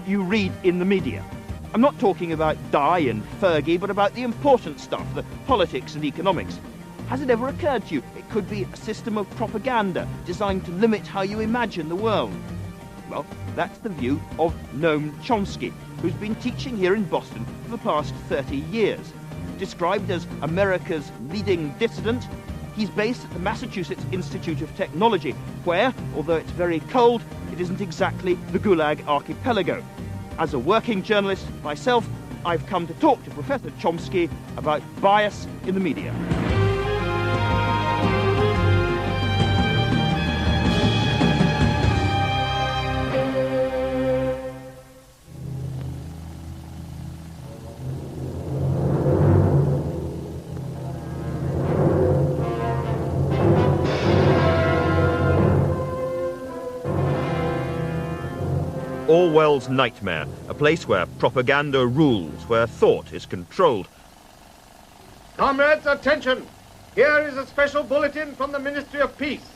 what you read in the media. I'm not talking about Di and Fergie, but about the important stuff, the politics and economics. Has it ever occurred to you it could be a system of propaganda designed to limit how you imagine the world? Well, that's the view of Noam Chomsky, who's been teaching here in Boston for the past 30 years. Described as America's leading dissident, he's based at the Massachusetts Institute of Technology, where, although it's very cold, it isn't exactly the Gulag archipelago. As a working journalist myself, I've come to talk to Professor Chomsky about bias in the media. Orwell's nightmare, a place where propaganda rules, where thought is controlled. Comrades, attention! Here is a special bulletin from the Ministry of Peace.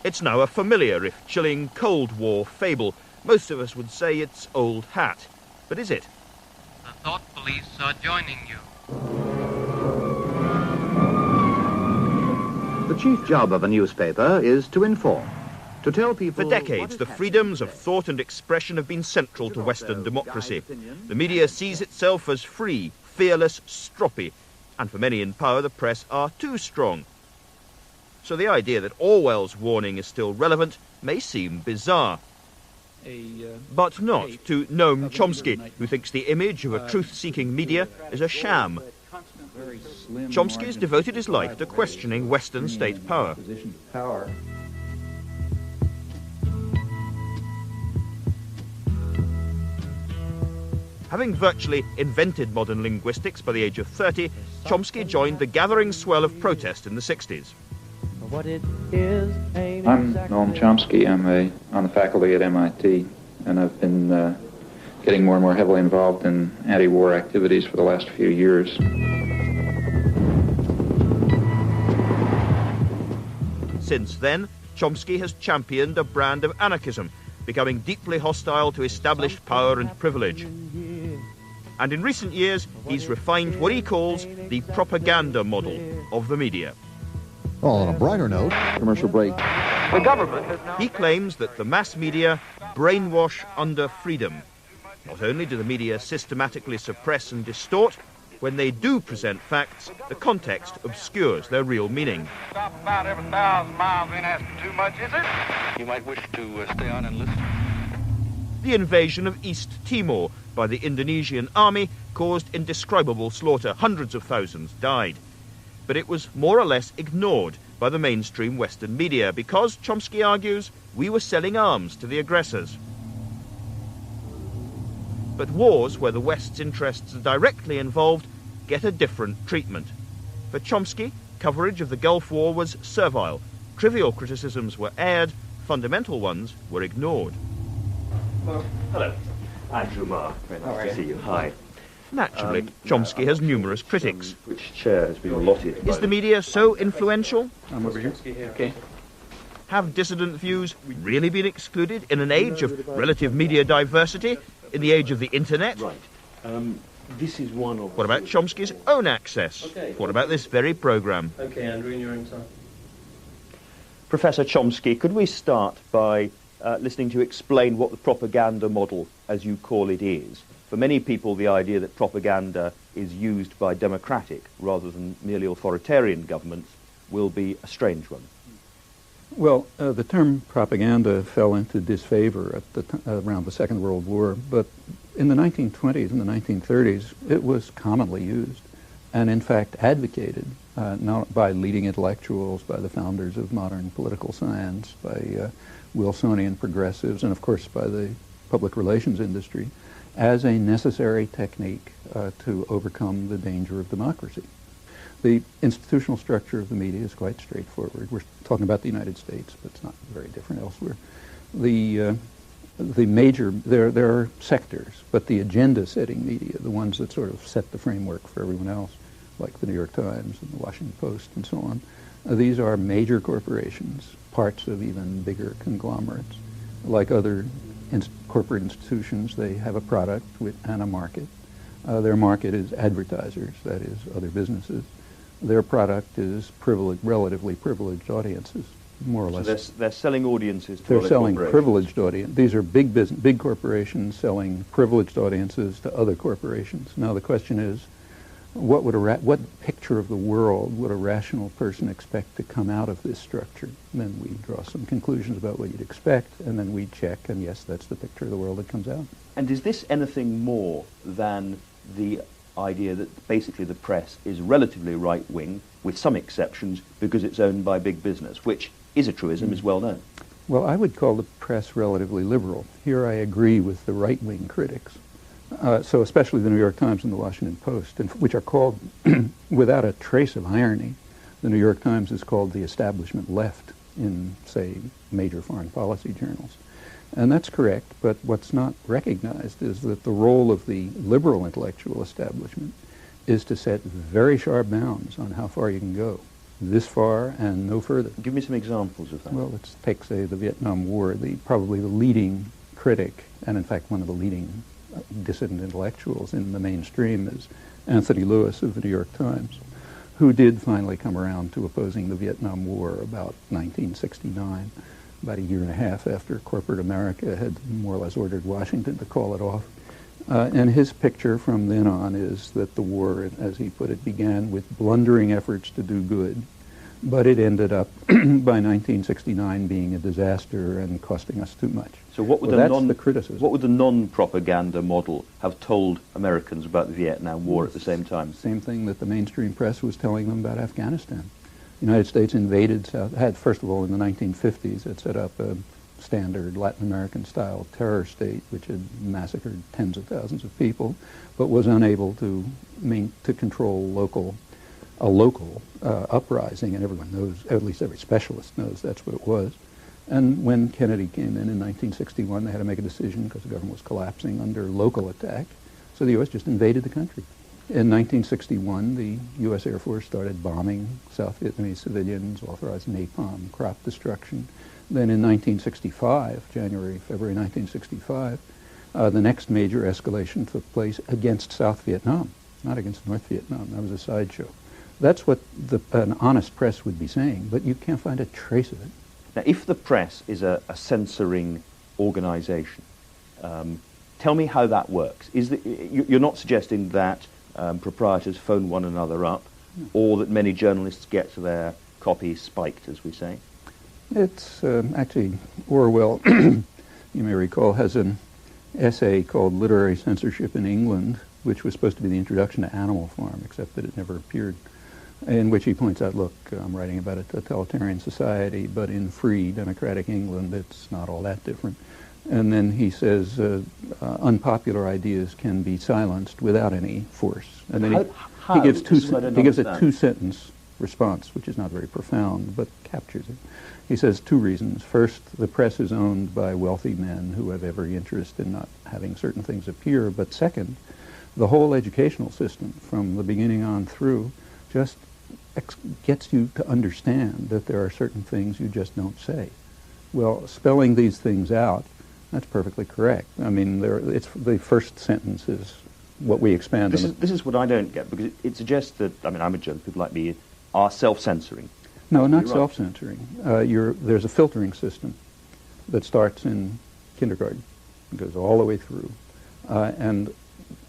It's now a familiar, if chilling, Cold War fable. Most of us would say it's old hat. But is it? The thought police are joining you. The chief job of a newspaper is to inform. To tell people for decades, the freedoms of thought and expression have been central to Western democracy. The media sees itself as free, fearless, stroppy, and for many in power, the press are too strong. So the idea that Orwell's warning is still relevant may seem bizarre. But not to Noam Chomsky, who thinks the image of a truth-seeking media is a sham. Chomsky has devoted his life to questioning Western state power. Having virtually invented modern linguistics by the age of 30, Chomsky joined the gathering swell of protest in the 60s. I'm Noam Chomsky. I'm on the faculty at MIT, and I've been getting more and more heavily involved in anti-war activities for the last few years. Since then, Chomsky has championed a brand of anarchism, becoming deeply hostile to established power and privilege. And in recent years, he's refined what he calls the propaganda model of the media. Well, on a brighter note, commercial break. The government has now... He claims that the mass media brainwash under freedom. Not only do the media systematically suppress and distort, when they do present facts, the context obscures their real meaning. Stop about every 1,000 miles ain't asking too much, is it? You might wish to stay on and listen. The invasion of East Timor by the Indonesian army caused indescribable slaughter. Hundreds of thousands died. But it was more or less ignored by the mainstream Western media because, Chomsky argues, we were selling arms to the aggressors. But wars where the West's interests are directly involved get a different treatment. For Chomsky, coverage of the Gulf War was servile. Trivial criticisms were aired, fundamental ones were ignored. Hello. Andrew Marr. Very nice to see you. Hi. Naturally, Chomsky has numerous critics. Which chair has been allotted? Is the media so influential? I'm over here. Okay. Have dissident views really been excluded in an age of relative media diversity, in the age of the internet? Right. This is one of... What about Chomsky's own access? Okay. What about this very programme? Okay, Andrew, in your own time. Professor Chomsky, could we start by listening to you explain what the propaganda model, as you call it, is? For many people, the idea that propaganda is used by democratic rather than merely authoritarian governments will be a strange one. Well, the term propaganda fell into disfavor at around the Second World War, but in the 1920s and the 1930s, it was commonly used and, in fact, advocated not by leading intellectuals, by the founders of modern political science, by Wilsonian progressives, and, of course, by the public relations industry, as a necessary technique to overcome the danger of democracy. The institutional structure of the media is quite straightforward. We're talking about the United States, but it's not very different elsewhere. The major, there are sectors, but the agenda-setting media, the ones that sort of set the framework for everyone else, like the New York Times and the Washington Post and so on, these are major corporations, parts of even bigger conglomerates, like other corporate institutions, they have a product and a market. Their market is advertisers, that is, other businesses. Their product is relatively privileged audiences, more or less. So they're selling audiences to They're other selling corporations. privileged audience. These are big corporations selling privileged audiences to other corporations. Now the question is, what picture of the world would a rational person expect to come out of this structure? And then we draw some conclusions about what you'd expect, and then we check, and yes, that's the picture of the world that comes out. And is this anything more than the idea that basically the press is relatively right-wing, with some exceptions, because it's owned by big business, which is a truism, is well known? Well, I would call the press relatively liberal. Here I agree with the right-wing critics. So especially the New York Times and the Washington Post, which are called, without a trace of irony, the New York Times is called the establishment left in, say, major foreign policy journals. And that's correct, but what's not recognized is that the role of the liberal intellectual establishment is to set very sharp bounds on how far you can go. This far and no further. Give me some examples of that. Well, let's take, say, the Vietnam War. Probably the leading critic, and in fact one of the leading dissident intellectuals in the mainstream, is Anthony Lewis of the New York Times, who did finally come around to opposing the Vietnam War about 1969, about a year and a half after corporate America had more or less ordered Washington to call it off. And his picture from then on is that the war, as he put it, began with blundering efforts to do good, but it ended up by 1969 being a disaster and costing us too much. So what would that's the criticism. What would the non-propaganda model have told Americans about the Vietnam War at the same time? Same thing that the mainstream press was telling them about Afghanistan. The United States invaded first of all, in the 1950s, it set up a standard Latin American-style terror state, which had massacred tens of thousands of people, but was unable to control a local uprising, and everyone knows, at least every specialist knows that's what it was. And when Kennedy came in 1961, they had to make a decision because the government was collapsing under local attack, so the U.S. just invaded the country. In 1961, the U.S. Air Force started bombing South Vietnamese civilians, authorized napalm, crop destruction. Then in 1965, February 1965, the next major escalation took place against South Vietnam, not against North Vietnam. That was a sideshow. That's what an honest press would be saying, but you can't find a trace of it. Now, if the press is a censoring organization, tell me how that works. You're not suggesting that proprietors phone one another up, or that many journalists get their copy spiked, as we say? It's actually, Orwell, you may recall, has an essay called Literary Censorship in England, which was supposed to be the introduction to Animal Farm, except that it never appeared, in which he points out, look, I'm writing about a totalitarian society, but in free democratic England, it's not all that different. And then he says unpopular ideas can be silenced without any force. And then he gives a two-sentence response, which is not very profound, but captures it. He says two reasons. First, the press is owned by wealthy men who have every interest in not having certain things appear. But second, the whole educational system, from the beginning on through, just gets you to understand that there are certain things you just don't say. Well, spelling these things out, that's perfectly correct. I mean, it's the first sentence is what we expand on. This is what I don't get, because it suggests that, I mean, I'm a journalist, people like me are self-censoring. No, not self-censoring. There's a filtering system that starts in kindergarten, it goes all the way through, and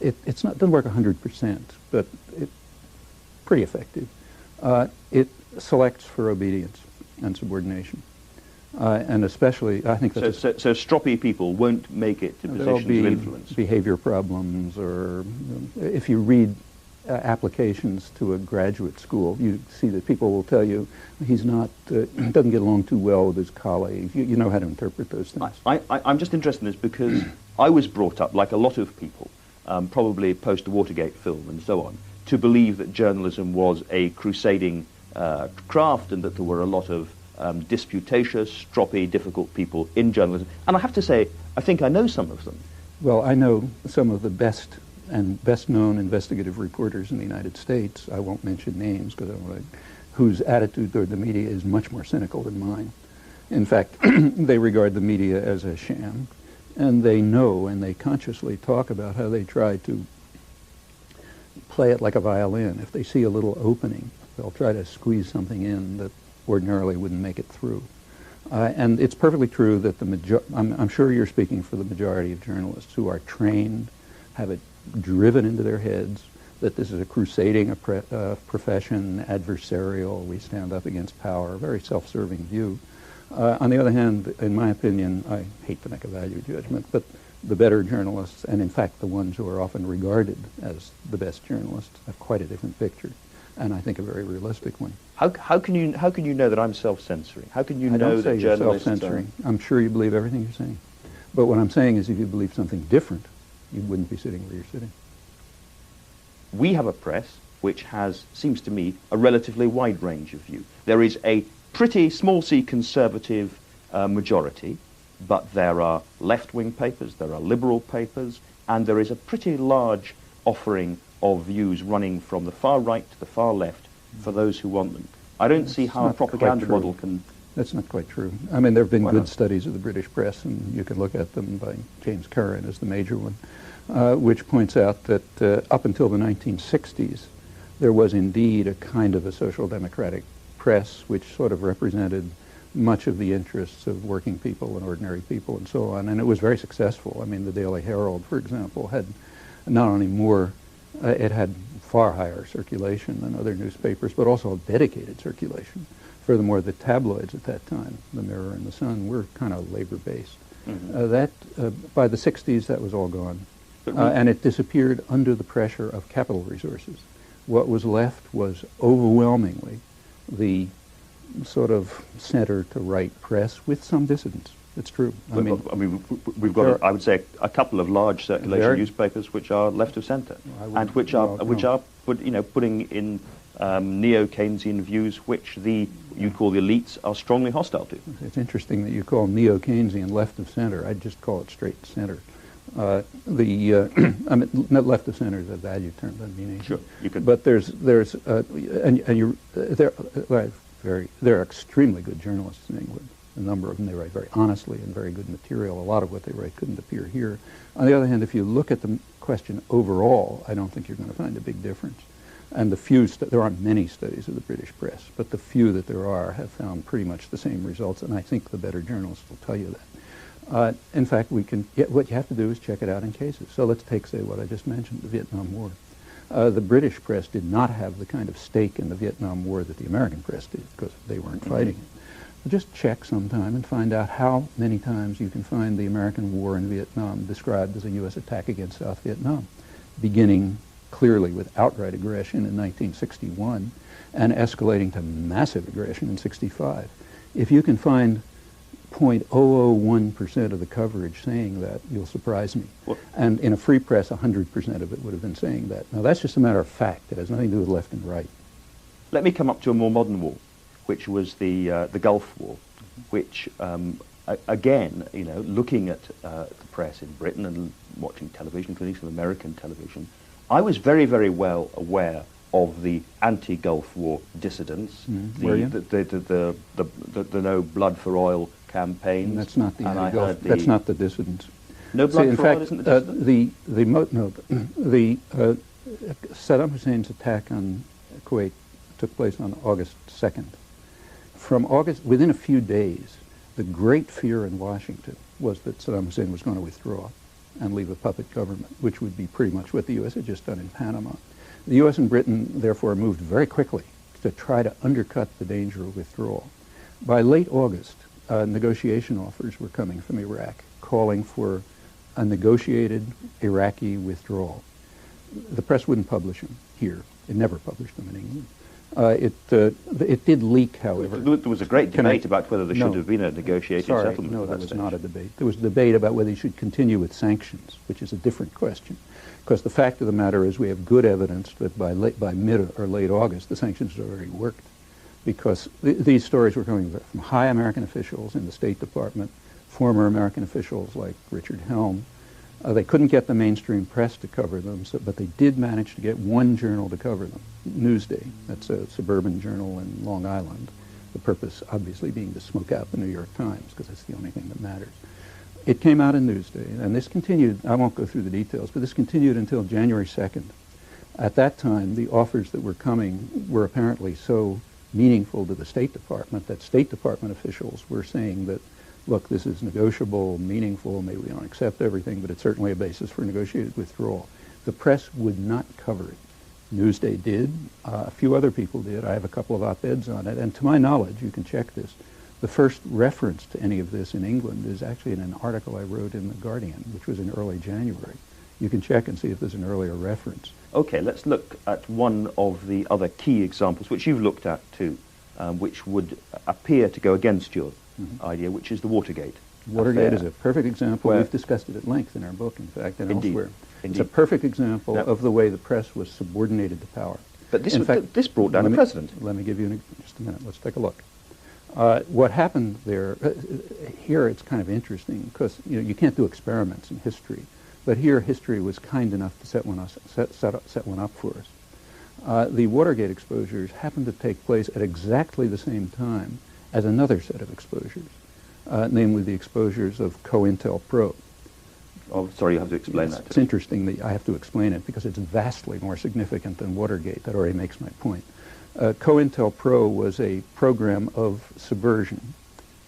it doesn't work 100%, but it's pretty effective. It selects for obedience and subordination, and especially I think that so stroppy people won't make it to positions of influence. Behavior problems, or if you read applications to a graduate school, you see that people will tell you he's not doesn't get along too well with his colleagues. You know how to interpret those things. I'm just interested in this because I was brought up, like a lot of people, probably post the Watergate film and so on, to believe that journalism was a crusading craft and that there were a lot of disputatious, stroppy, difficult people in journalism. And I have to say, I think I know some of them. Well, I know some of the best known investigative reporters in the United States. I won't mention names because whose attitude toward the media is much more cynical than mine. In fact, they regard the media as a sham, And they know, and they consciously talk about how they try to play it like a violin. If they see a little opening, they'll try to squeeze something in that ordinarily wouldn't make it through. And it's perfectly true that I'm sure you're speaking for the majority of journalists who are trained, have it driven into their heads that this is a crusading profession, adversarial, we stand up against power, a very self-serving view. On the other hand, in my opinion, I hate to make a value judgment, but the better journalists, and in fact the ones who are often regarded as the best journalists, have quite a different picture, and I think a very realistic one. How can you know that I'm self-censoring? How can you know that you're journalists self-censoring. I'm sure you believe everything you're saying. But what I'm saying is if you believe something different, you wouldn't be sitting where you're sitting. We have a press which has, seems to me, a relatively wide range of view. There is a pretty small c conservative majority, but there are left-wing papers, there are liberal papers, and there is a pretty large offering of views running from the far right to the far left for those who want them. I don't see how a propaganda model can... That's not quite true. I mean, there have been good studies of the British press, and you can look at them by James Curran as the major one, which points out that up until the 1960s, there was indeed a kind of a social democratic press which sort of represented much of the interests of working people and ordinary people and so on, and it was very successful. I mean, the Daily Herald, for example, had not only more, it had far higher circulation than other newspapers, but also a dedicated circulation. Furthermore, the tabloids at that time, the Mirror and the Sun, were kind of labor-based. By the 60s, that was all gone, and it disappeared under the pressure of capital resources. What was left was overwhelmingly the sort of center to right press with some dissidents. It's true. I mean, we've got, I would say, a couple of large circulation newspapers which are left of centre, and which are putting in neo-Keynesian views which you'd call the elites are strongly hostile to. It's interesting that you call neo-Keynesian left of centre. I'd just call it straight centre. I mean, left of centre is a value term, doesn't mean anything. Sure, you could. But there are extremely good journalists in England. A number of them, they write very honestly and very good material. A lot of what they write couldn't appear here. On the other hand, if you look at the question overall, I don't think you're going to find a big difference. And the few, there aren't many studies of the British press, but the few that there are have found pretty much the same results, and I think the better journalists will tell you that. In fact, what you have to do is check it out in cases. So let's take, say, what I just mentioned, the Vietnam War. The British press did not have the kind of stake in the Vietnam War that the American press did, because they weren't fighting it. Just check sometime and find out how many times you can find the American war in Vietnam described as a U.S. attack against South Vietnam, beginning clearly with outright aggression in 1961 and escalating to massive aggression in 65. If you can find 0.001% of the coverage saying that, you'll surprise me. Well, and in a free press, 100% of it would have been saying that. Now, that's just a matter of fact. It has nothing to do with left and right. Let me come up to a more modern war, which was the Gulf War, which, again, looking at the press in Britain and watching television, including some American television, I was very, very well aware of the anti-Gulf War dissidents, the no blood for oil campaigns. And that's not the anti-Gulf. That's not the dissidents. No blood for oil isn't the dissidents? Saddam Hussein's attack on Kuwait took place on August 2nd. Within a few days, the great fear in Washington was that Saddam Hussein was going to withdraw and leave a puppet government, which would be pretty much what the U.S. had just done in Panama. The U.S. and Britain, therefore, moved very quickly to try to undercut the danger of withdrawal. By late August, negotiation offers were coming from Iraq, calling for a negotiated Iraqi withdrawal. The press wouldn't publish them here. It never published them in England. It did leak, however. There was a great debate about whether there should have been a negotiated settlement. No, there was not a debate. There was a debate about whether you should continue with sanctions, which is a different question. Because the fact of the matter is we have good evidence that by mid or late August, the sanctions had already worked. Because these stories were coming from high American officials in the State Department, former American officials like Richard Helm. They couldn't get the mainstream press to cover them, but they did manage to get one journal to cover them, Newsday. That's a suburban journal in Long Island. The purpose, obviously, being to smoke out the New York Times, because it's the only thing that matters. It came out in Newsday, and this continued, I won't go through the details, but this continued until January 2nd. At that time, the offers that were coming were apparently so meaningful to the State Department that State Department officials were saying that, look, this is negotiable, meaningful, maybe we don't accept everything, but it's certainly a basis for negotiated withdrawal. The press would not cover it. Newsday did. A few other people did. I have a couple of op-eds on it. And to my knowledge, you can check this, the first reference to any of this in England is actually in an article I wrote in The Guardian, which was in early January. You can check and see if there's an earlier reference. Okay, let's look at one of the other key examples, which you've looked at too, which would appear to go against your idea, which is the Watergate. Watergate is a perfect example. Where We've discussed it at length in our book, in fact, and Indeed. elsewhere. Indeed. It's a perfect example of the way the press was subordinated to power. But this, this brought down the president. Let me give you just a minute. Let's take a look. What happened there, here it's kind of interesting because you can't do experiments in history, but here history was kind enough to set one up for us. The Watergate exposures happened to take place at exactly the same time as another set of exposures, namely the exposures of COINTELPRO. Oh, sorry, you have to explain that. It's interesting that I have to explain it because it's vastly more significant than Watergate. That already makes my point. COINTELPRO was a program of subversion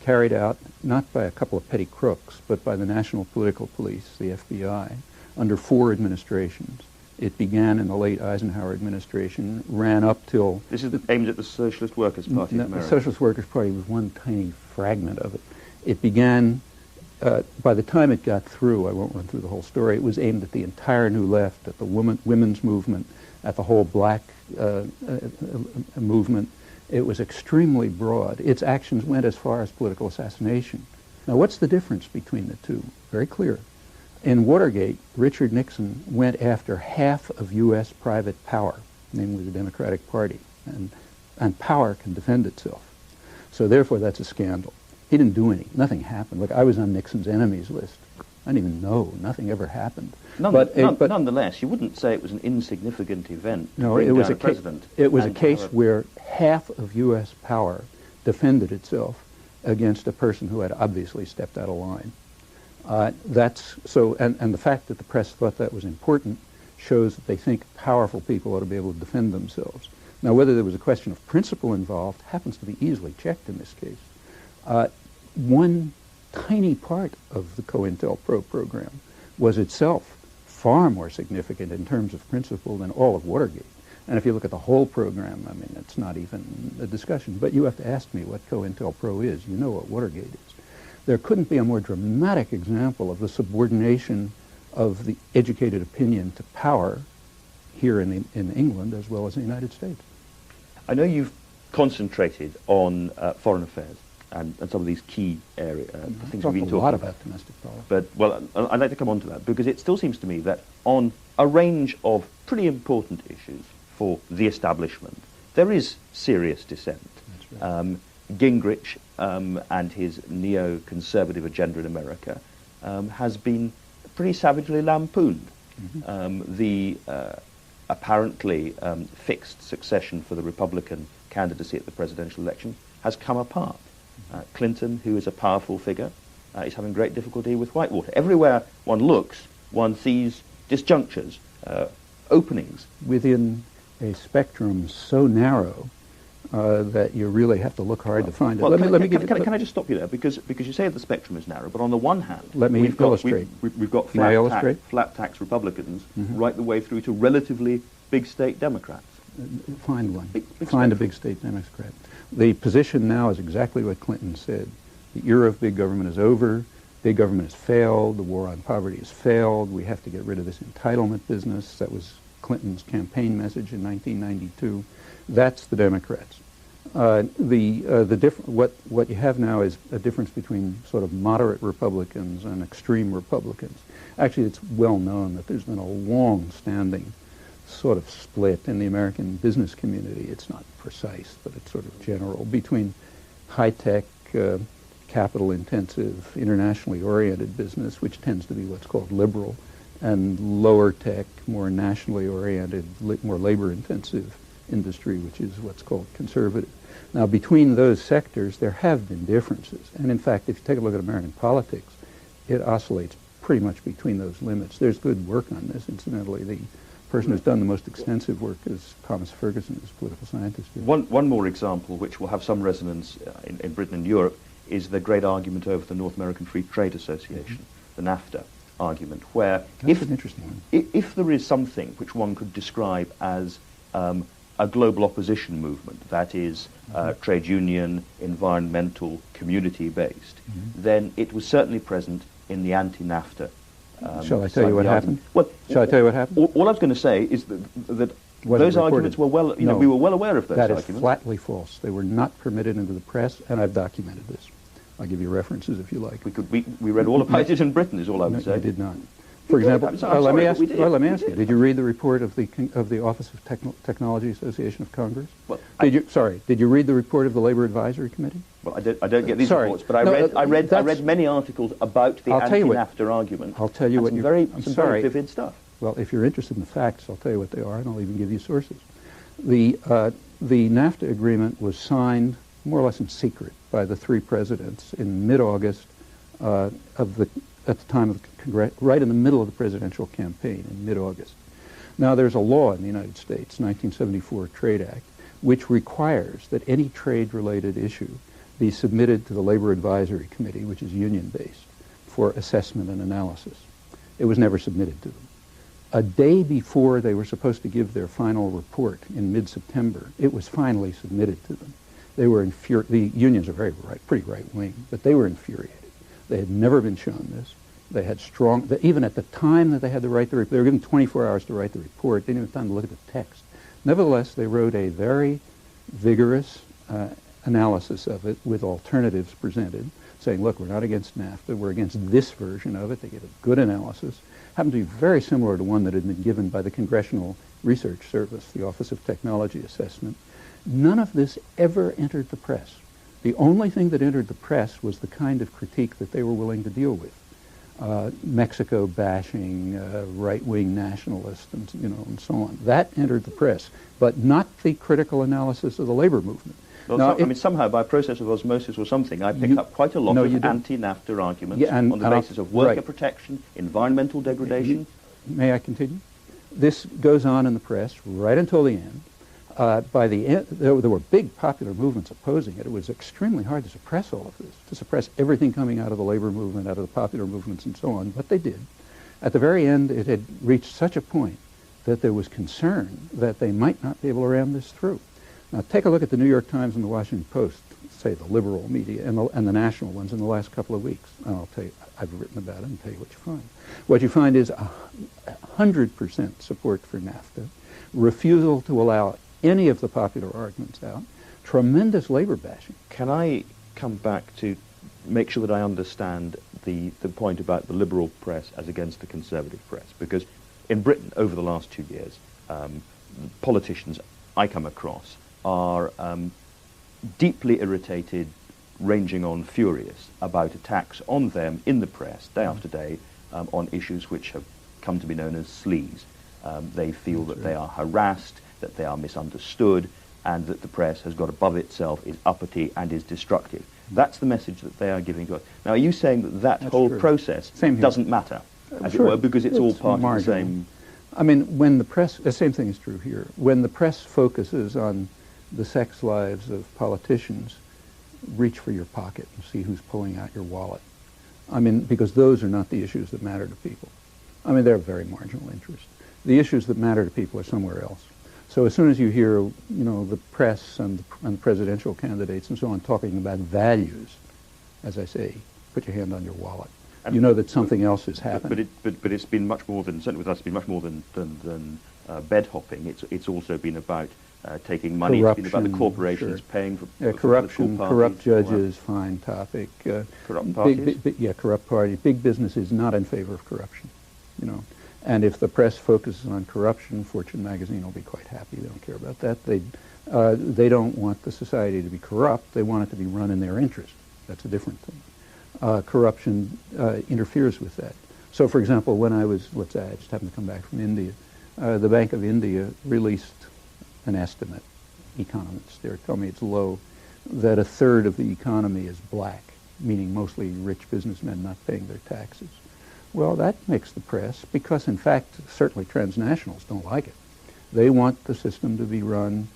carried out not by a couple of petty crooks, but by the National Political Police, the FBI, under 4 administrations. It began in the late Eisenhower administration, ran up till... This is aimed at the Socialist Workers' Party of America. The Socialist Workers' Party was one tiny fragment of it. It began, by the time it got through, I won't run through the whole story, it was aimed at the entire New Left, at the women's movement, at the whole black movement. It was extremely broad. Its actions went as far as political assassination. Now, what's the difference between the two? Very clear. In Watergate, Richard Nixon went after half of U.S. private power, namely the Democratic Party, and power can defend itself. So therefore, that's a scandal. He didn't do nothing happened. Look, I was on Nixon's enemies list. I didn't even know. Nothing ever happened. But nonetheless, you wouldn't say it was an insignificant event. No, it was a case where half of U.S. power defended itself against a person who had obviously stepped out of line. And the fact that the press thought that was important shows that they think powerful people ought to be able to defend themselves. Now, whether there was a question of principle involved happens to be easily checked in this case. One tiny part of the COINTELPRO program was itself far more significant in terms of principle than all of Watergate. And if you look at the whole program, I mean, it's not even a discussion. But you have to ask me what COINTELPRO is. You know what Watergate is. There couldn't be a more dramatic example of the subordination of the educated opinion to power here in England as well as in the United States. I know you've concentrated on foreign affairs and some of these key areas, things we've been talking a lot about domestic policy. But, well, I'd like to come on to that because it still seems to me that on a range of pretty important issues for the establishment, there is serious dissent. That's right. Gingrich and his neo-conservative agenda in America has been pretty savagely lampooned. The apparently fixed succession for the Republican candidacy at the presidential election has come apart. Clinton, who is a powerful figure, is having great difficulty with Whitewater. Everywhere one looks, one sees disjunctures, openings. Within a spectrum so narrow that you really have to look hard to find it. Well, can I just stop you there? Because you say the spectrum is narrow, but on the one hand, we've illustrate. We've got flat tax Republicans right the way through to relatively big state Democrats. Find one. Find a big state Democrat. The position now is exactly what Clinton said. The era of big government is over. Big government has failed. The war on poverty has failed. We have to get rid of this entitlement business. That was Clinton's campaign message in 1992. That's the Democrats. What you have now is a difference between sort of moderate Republicans and extreme Republicans. Actually, it's well known that there's been a long-standing sort of split in the American business community. It's not precise, but it's sort of general, between high-tech, capital-intensive, internationally oriented business, which tends to be what's called liberal, and lower-tech, more nationally oriented, more labor-intensive industry, which is what's called conservative. Now, between those sectors, there have been differences. And in fact, if you take a look at American politics, it oscillates pretty much between those limits. There's good work on this. Incidentally, the person who's done the most extensive work is Thomas Ferguson, who's a political scientist here. One more example, which will have some resonance in Britain and Europe, is the great argument over the North American Free Trade Association, the NAFTA argument, where That's an interesting one. if there is something which one could describe as a global opposition movement, that is trade union, environmental, community-based, then it was certainly present in the anti-NAFTA. Shall I tell you what happened? Well, Shall I tell you what happened? All I was going to say is that those arguments were well, we were well aware of those arguments. That is flatly false. They were not permitted into the press, and I've documented this. I'll give you references if you like. We read all about it in Britain, is all I would say. No, you did not. For example, let me ask you, did you read the report of the Office of Technology Association of Congress? Well, did you read the report of the Labor Advisory Committee? Well, I don't get these reports, but I read many articles about the anti-NAFTA argument. I'll tell you what. Some very vivid stuff. Well, if you're interested in the facts, I'll tell you what they are, and I'll even give you sources. The NAFTA agreement was signed more or less in secret by the three presidents in mid-August at the time of the right in the middle of the presidential campaign in mid-August. Now, there's a law in the United States, 1974 Trade Act, which requires that any trade-related issue be submitted to the Labor Advisory Committee, which is union-based, for assessment and analysis. It was never submitted to them. A day before they were supposed to give their final report in mid-September, it was finally submitted to them. They were the unions are pretty right-wing, but they were infuriated. They had never been shown this. They had even at the time that they had to write the report, they were given 24 hours to write the report. They didn't have time to look at the text. Nevertheless, they wrote a very vigorous analysis of it with alternatives presented, saying, look, we're not against NAFTA, we're against this version of it. They gave a good analysis. Happened to be very similar to one that had been given by the Congressional Research Service, the Office of Technology Assessment. None of this ever entered the press. The only thing that entered the press was the kind of critique that they were willing to deal with. Mexico bashing, right-wing nationalists, and so on. That entered the press, but not the critical analysis of the labor movement. Well, now, somehow by process of osmosis or something, I picked up quite a lot of anti-NAFTA arguments on the basis of worker protection, environmental degradation. May I continue? This goes on in the press right until the end. By the end, there were big popular movements opposing it. It was extremely hard to suppress all of this, to suppress everything coming out of the labor movement, out of the popular movements and so on, but they did. At the very end, it had reached such a point that there was concern that they might not be able to ram this through. Now, take a look at the New York Times and the Washington Post, say the liberal media, and the national ones in the last couple of weeks. And I'll tell you, I've written about it and tell you what you find. What you find is 100% support for NAFTA, refusal to allow any of the popular arguments out, tremendous labor bashing. Can I come back to make sure that I understand the point about the liberal press as against the conservative press? Because in Britain, over the last 2 years, politicians I come across are deeply irritated, ranging on furious, about attacks on them in the press, day after day, on issues which have come to be known as sleaze. They feel that they are harassed, that they are misunderstood, and that the press has got above itself, is uppity, and is destructive. That's the message that they are giving to us. Now, are you saying that that whole process doesn't matter, as it were, because it's all part of the same... I mean, when the press, the same thing is true here. When the press focuses on the sex lives of politicians, reach for your pocket and see who's pulling out your wallet. I mean, because those are not the issues that matter to people. I mean, they're a very marginal interest. The issues that matter to people are somewhere else. So as soon as you hear, the press and the presidential candidates and so on talking about values, as I say, put your hand on your wallet. You know that something else is happening. But it's been much more than, certainly with us, it's been much more than bed hopping. It's also been about taking money. Corruption, it's been about the corporations paying for corruption, political corrupt judges, fine topic. Corrupt parties? Corrupt parties. Big business is not in favor of corruption, And if the press focuses on corruption, Fortune magazine will be quite happy. They don't care about that. They don't want the society to be corrupt. They want it to be run in their interest. That's a different thing. Corruption interferes with that. So, for example, when I just happened to come back from India, the Bank of India released an estimate. Economists there tell me it's low, that a third of the economy is black. meaning mostly rich businessmen not paying their taxes. Well, that makes the press, because in fact, certainly transnationals don't like it. They want the system to be run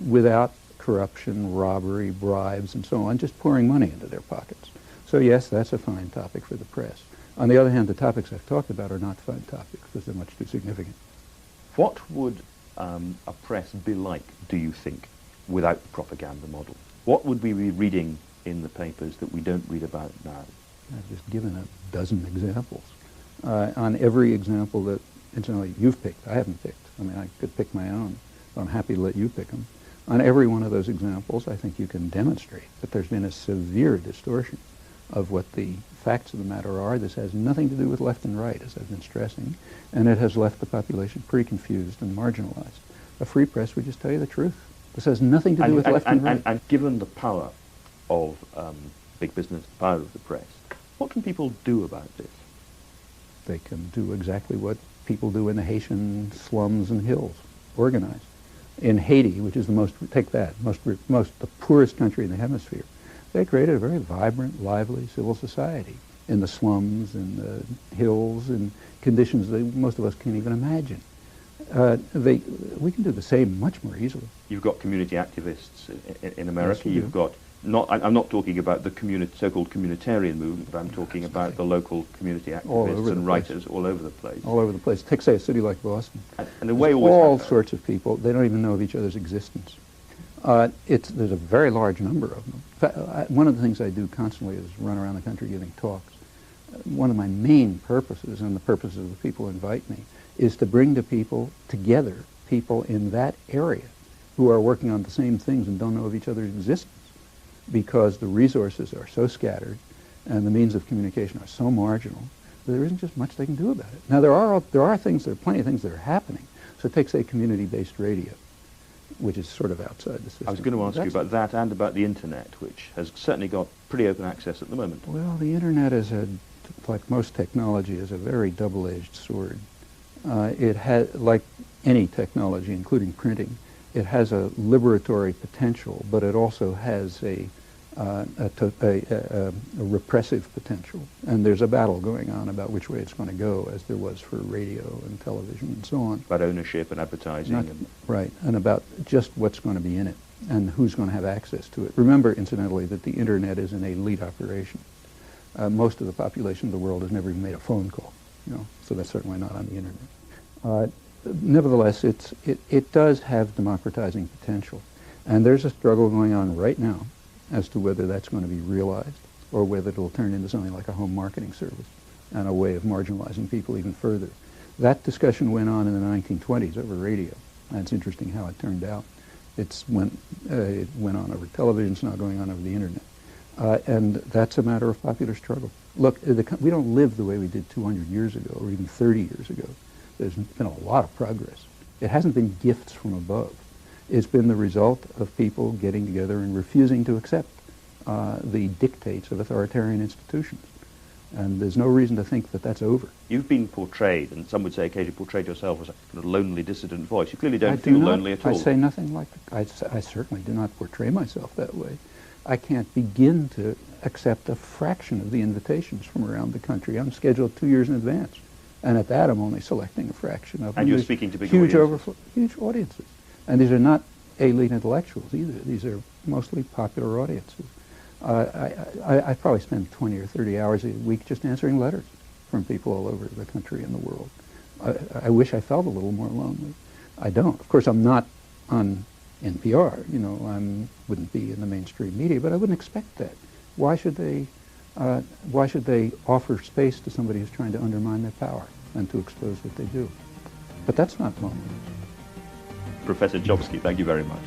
without corruption, robbery, bribes, and so on, just pouring money into their pockets. So yes, that's a fine topic for the press. On the other hand, the topics I've talked about are not fine topics because they're much too significant. What would a press be like, do you think, without the propaganda model? What would we be reading in the papers that we don't read about now? I've just given a dozen examples. On every example that, incidentally, you've picked, I haven't picked. I mean, I could pick my own, but I'm happy to let you pick them. On every one of those examples, I think you can demonstrate that there's been a severe distortion of what the facts of the matter are. This has nothing to do with left and right, as I've been stressing, and it has left the population pretty confused and marginalized. A free press would just tell you the truth. This has nothing to do with left and right. And given the power of big business, the power of the press, what can people do about this? They can do exactly what people do in the Haitian slums and hills, organize. In Haiti, which is the the poorest country in the hemisphere, they created a very vibrant, lively civil society in the slums, in the hills, in conditions that most of us can't even imagine. We can do the same much more easily. You've got community activists in America. Yes, You've got I'm not talking about the so-called communitarian movement, but I'm talking about the local community activists and writers all over the place. All over the place. Take, say, a city like Boston. And the way all sorts of people, they don't even know of each other's existence. There's a very large number of them. In fact, one of the things I do constantly is run around the country giving talks. One of my main purposes, and the purposes of the people who invite me, is to bring together people in that area who are working on the same things and don't know of each other's existence, because the resources are so scattered and the means of communication are so marginal that there isn't just much they can do about it. Now, there are plenty of things that are happening. So take, say, community-based radio, which is sort of outside the system. I was going to ask you about that and about the Internet, which has certainly got pretty open access at the moment. Well, the Internet is, like most technology, is a very double-edged sword. It has, like any technology, including printing, it has a liberatory potential, but it also has a repressive potential. And there's a battle going on about which way it's going to go, as there was for radio and television and so on. About ownership and advertising. Right, and about just what's going to be in it and who's going to have access to it. Remember, incidentally, that the Internet is an elite operation. Most of the population of the world has never even made a phone call, so that's certainly not on the Internet. Nevertheless, it does have democratizing potential. And there's a struggle going on right now as to whether that's going to be realized or whether it will turn into something like a home marketing service and a way of marginalizing people even further. That discussion went on in the 1920s over radio. And it's interesting how it turned out. It went on over television, it's now going on over the Internet. And that's a matter of popular struggle. Look, we don't live the way we did 200 years ago or even 30 years ago. There's been a lot of progress. It hasn't been gifts from above. It's been the result of people getting together and refusing to accept the dictates of authoritarian institutions. And there's no reason to think that that's over. You've been portrayed, and some would say occasionally portrayed yourself as a kind of lonely, dissident voice. You clearly don't feel lonely at all. I say nothing like that. I certainly do not portray myself that way. I can't begin to accept a fraction of the invitations from around the country. I'm scheduled 2 years in advance. And at that, I'm only selecting a fraction of them. And you're speaking to big audiences. Huge audiences. And these are not elite intellectuals either. These are mostly popular audiences. I probably spend 20 or 30 hours a week just answering letters from people all over the country and the world. I wish I felt a little more lonely. I don't. Of course, I'm not on NPR. I wouldn't be in the mainstream media, but I wouldn't expect that. Why should they offer space to somebody who's trying to undermine their power and to expose what they do? But that's not loneliness. Professor Chomsky, thank you very much.